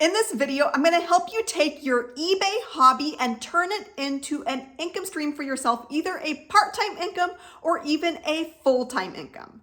In this video, I'm going to help you take your eBay hobby and turn it into an income stream for yourself, either a part-time income or even a full-time income.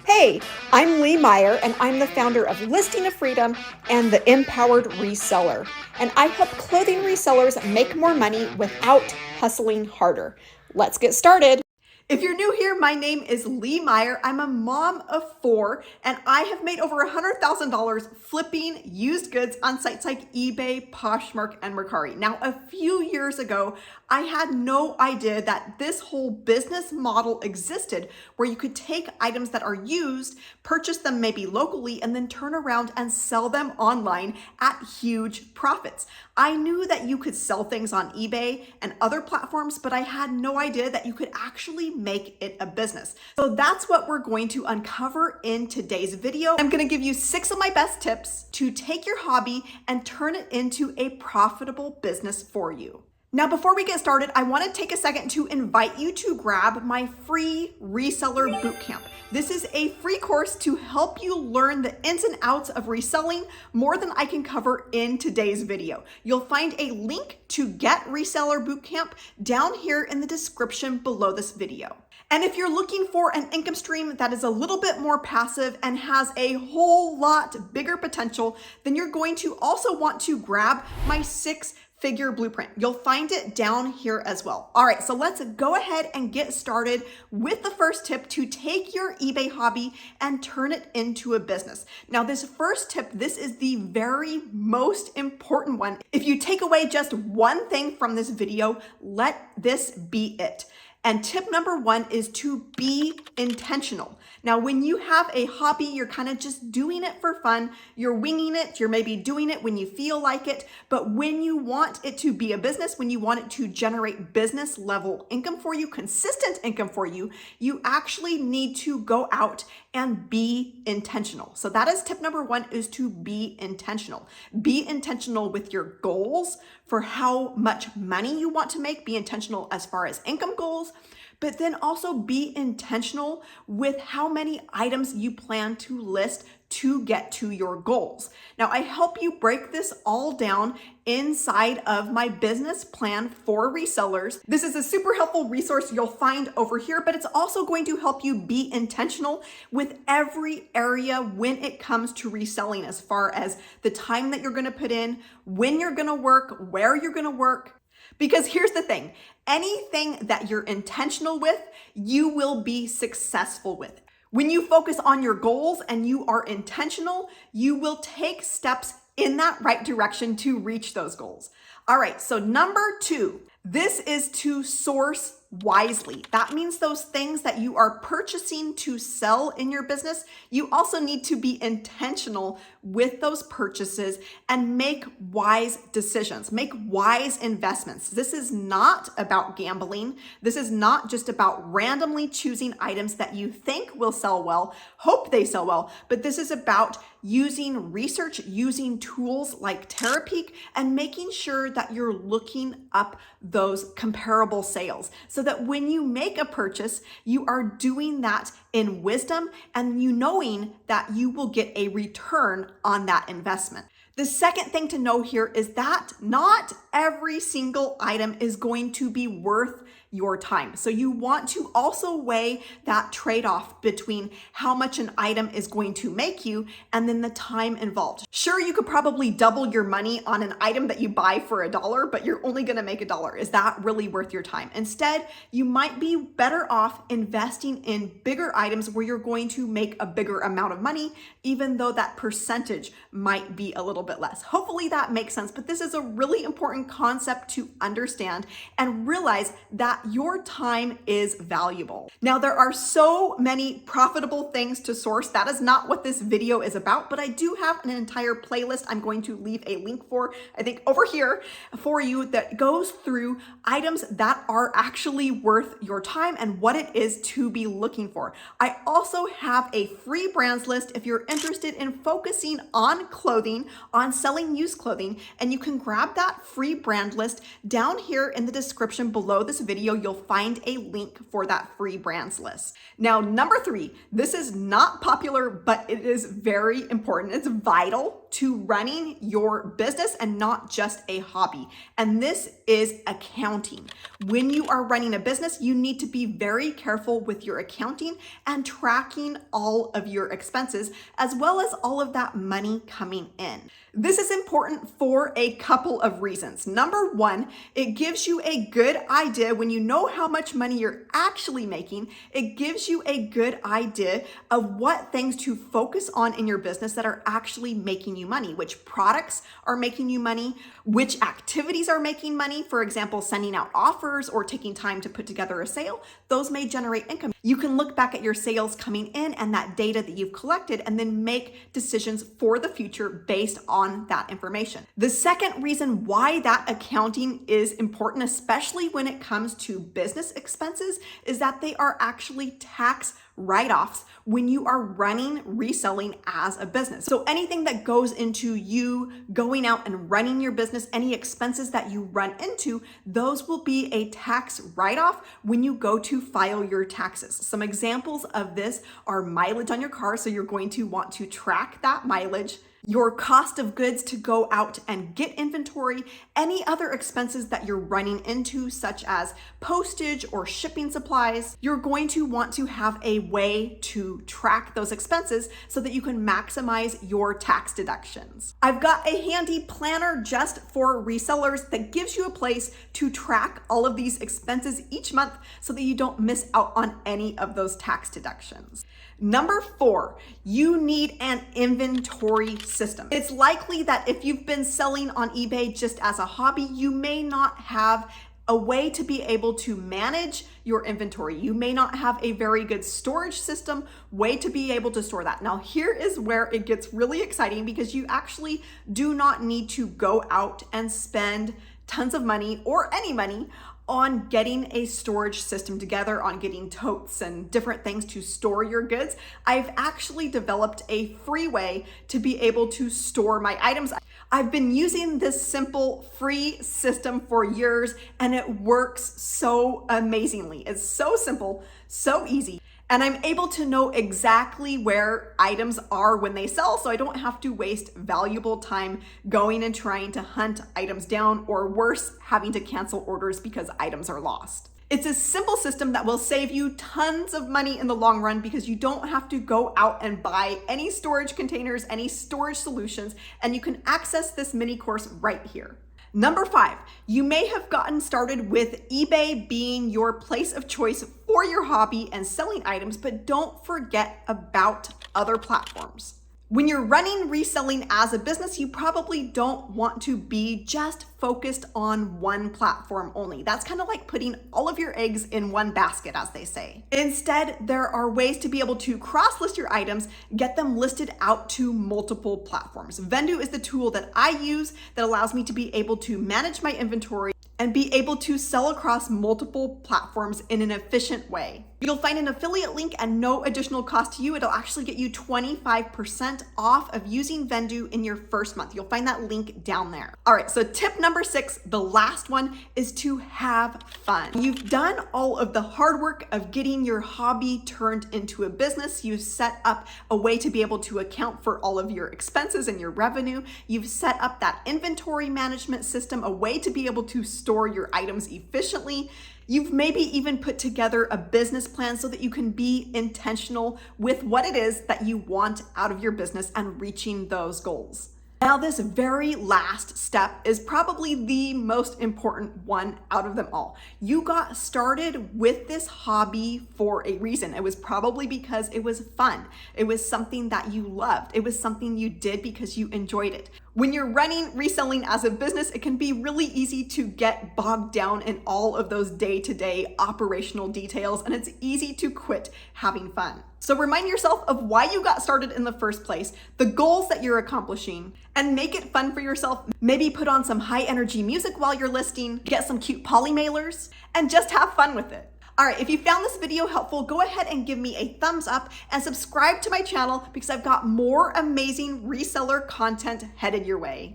Hey, I'm Lee Meyer, and I'm the founder of Listing of Freedom and the Empowered Reseller. And I help clothing resellers make more money without hustling harder. Let's get started. If you're new here, my name is Lee Meyer. I'm a mom of 4, and I have made over $100,000 flipping used goods on sites like eBay, Poshmark, and Mercari. Now, a few years ago, I had no idea that this whole business model existed where you could take items that are used, purchase them maybe locally, and then turn around and sell them online at huge profits. I knew that you could sell things on eBay and other platforms, but I had no idea that you could actually make it a business. So that's what we're going to uncover in today's video. I'm going to give you 6 of my best tips to take your hobby and turn it into a profitable business for you. Now, before we get started, I want to take a second to invite you to grab my free reseller bootcamp. This is a free course to help you learn the ins and outs of reselling more than I can cover in today's video. You'll find a link to get reseller bootcamp down here in the description below this video. And if you're looking for an income stream that is a little bit more passive and has a whole lot bigger potential, then you're going to also want to grab my 6-figure blueprint. You'll find it down here as well. All right, so let's go ahead and get started with the first tip to take your eBay hobby and turn it into a business. Now, this first tip, this is the very most important one. If you take away just one thing from this video, let this be it. And tip number 1 is to be intentional. Now, when you have a hobby, you're kind of just doing it for fun. You're winging it. You're maybe doing it when you feel like it. But when you want it to be a business, when you want it to generate business level income for you, consistent income for you, you actually need to go out and be intentional. So that is tip number 1, is to be intentional. Be intentional with your goals for how much money you want to make. Be intentional as far as income goals, but then also be intentional with how many items you plan to list to get to your goals. Now, I help you break this all down inside of my business plan for resellers. This is a super helpful resource you'll find over here, but it's also going to help you be intentional with every area when it comes to reselling, as far as the time that you're going to put in, when you're going to work, where you're going to work. Because here's the thing, anything that you're intentional with, you will be successful with. When you focus on your goals and you are intentional, you will take steps in that right direction to reach those goals. All right, so number 2, this is to source wisely. That means those things that you are purchasing to sell in your business, you also need to be intentional with those purchases and make wise decisions, make wise investments. This is not about gambling. This is not just about randomly choosing items that you think will sell well, hope they sell well, but this is about using research, using tools like Terapeak, and making sure that you're looking up those comparable sales, so that when you make a purchase, you are doing that in wisdom and you knowing that you will get a return on that investment. The second thing to know here is that not every single item is going to be worth your time. So you want to also weigh that trade-off between how much an item is going to make you and then the time involved. Sure, you could probably double your money on an item that you buy for $1, but you're only going to make $1. Is that really worth your time? Instead, you might be better off investing in bigger items where you're going to make a bigger amount of money, even though that percentage might be a little bit less. Hopefully that makes sense, but this is a really important concept to understand and realize that your time is valuable. Now, there are so many profitable things to source. That is not what this video is about, but I do have an entire playlist I'm going to leave a link for, I think over here for you, that goes through items that are actually worth your time and what it is to be looking for. I also have a free brands list if you're interested in focusing on clothing, on selling used clothing, and you can grab that free brand list down here in the description below this video. You'll find a link for that free brands list. Now, number 3, this is not popular, but it is very important. It's vital to running your business and not just a hobby. And this is accounting. When you are running a business, you need to be very careful with your accounting and tracking all of your expenses, as well as all of that money coming in. This is important for a couple of reasons. Number one, it gives you a good idea when you know how much money you're actually making. It gives you a good idea of what things to focus on in your business that are actually making you money, which products are making you money, which activities are making money. For example, sending out offers or taking time to put together a sale, those may generate income. You can look back at your sales coming in and that data that you've collected and then make decisions for the future based on that information. The second reason why that accounting is important, especially when it comes to business expenses, is that they are actually tax write-offs when you are running reselling as a business. So anything that goes into you going out and running your business, any expenses that you run into, those will be a tax write-off when you go to file your taxes. Some examples of this are mileage on your car, so you're going to want to track that mileage, your cost of goods to go out and get inventory, any other expenses that you're running into, such as postage or shipping supplies. You're going to want to have a way to track those expenses so that you can maximize your tax deductions. I've got a handy planner just for resellers that gives you a place to track all of these expenses each month so that you don't miss out on any of those tax deductions. Number 4, you need an inventory system. It's likely that if you've been selling on eBay just as a hobby, you may not have a way to be able to manage your inventory. You may not have a very good storage system, way to be able to store that. Now, here is where it gets really exciting because you actually do not need to go out and spend tons of money or any money on getting a storage system together, on getting totes and different things to store your goods. I've actually developed a free way to be able to store my items. I've been using this simple free system for years and it works so amazingly. It's so simple, so easy. And I'm able to know exactly where items are when they sell, so I don't have to waste valuable time going and trying to hunt items down, or worse, having to cancel orders because items are lost. It's a simple system that will save you tons of money in the long run because you don't have to go out and buy any storage containers, any storage solutions, and you can access this mini course right here. Number 5, you may have gotten started with eBay being your place of choice for your hobby and selling items, but don't forget about other platforms. When you're running reselling as a business, you probably don't want to be just focused on one platform only. That's kind of like putting all of your eggs in one basket, as they say. Instead, there are ways to be able to cross-list your items, get them listed out to multiple platforms. Vendoo is the tool that I use that allows me to be able to manage my inventory and be able to sell across multiple platforms in an efficient way. You'll find an affiliate link at no additional cost to you. It'll actually get you 25% off of using Vendoo in your first month. You'll find that link down there. All right, so tip number 6, the last one, is to have fun. You've done all of the hard work of getting your hobby turned into a business. You've set up a way to be able to account for all of your expenses and your revenue. You've set up that inventory management system, a way to be able to store your items efficiently. You've maybe even put together a business plan so that you can be intentional with what it is that you want out of your business and reaching those goals. Now, this very last step is probably the most important one out of them all. You got started with this hobby for a reason. It was probably because it was fun. It was something that you loved. It was something you did because you enjoyed it. When you're running reselling as a business, it can be really easy to get bogged down in all of those day-to-day operational details, and it's easy to quit having fun. So remind yourself of why you got started in the first place, the goals that you're accomplishing, and make it fun for yourself. Maybe put on some high energy music while you're listing, get some cute poly mailers, and just have fun with it. All right, if you found this video helpful, go ahead and give me a thumbs up and subscribe to my channel because I've got more amazing reseller content headed your way.